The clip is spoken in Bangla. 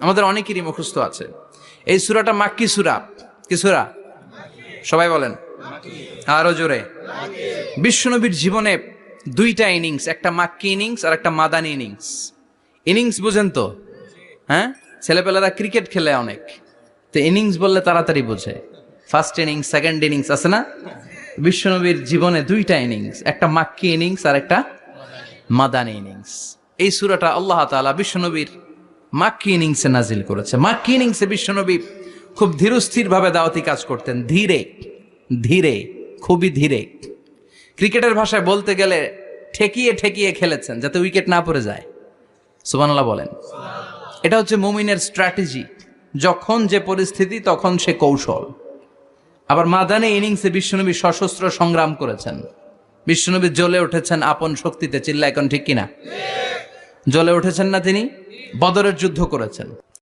আমাদের অনেকেরই মুখস্থ আছে। এই সূরাটা মাক্কি সূরা। কি সূরা? সবাই বলেন আরো জোরে। বিশ্বনবীর জীবনে দুইটা ইনিংস, একটা মাক্কি ইনিংস আর একটা মাদানী ইনিংস। ইনিংস বুঝেন তো? হ্যাঁ, ছেলেপেলেরা ক্রিকেট খেলে অনেক, তো ইনিংস বললে তাড়াতাড়ি বোঝে। ফার্স্ট ইনিংস, সেকেন্ড ইনিংস আছে না? বিশ্বনবীর জীবনে দুইটা ইনিংস, একটা মাক্কি ইনিংস আর একটা মাদানী ইনিংস। এই সূরাটা আল্লাহ তাআলা বিশ্বনবীর মাক্কি ইনিংসে নাজিল করেছে। মাক্কি ইনিংসে বিশ্বনবী খুব ধীরস্থির ভাবে দাওয়াতি কাজ করতেন, ধীরে ধীরে, খুবই ধীরে। ক্রিকেটের ভাষায় বলতে গেলে ঠেকিয়ে ঠেকিয়ে খেলেছেন যাতে উইকেট না পড়ে যায়। সুবহানাল্লাহ বলেন। এটা হচ্ছে মুমিনের স্ট্র্যাটেজি, যখন যে পরিস্থিতি তখন সে কৌশল। আবার মাদানী ইনিংসে বিশ্বনবী সশস্ত্র সংগ্রাম করেছেন। বিশ্বনবী জ্বলে উঠেছেন আপন শক্তিতে, চিল্লা এখন ঠিক কিনা? জ্বলে উঠেছেন না তিনি? বদরের যুদ্ধ করেছেন।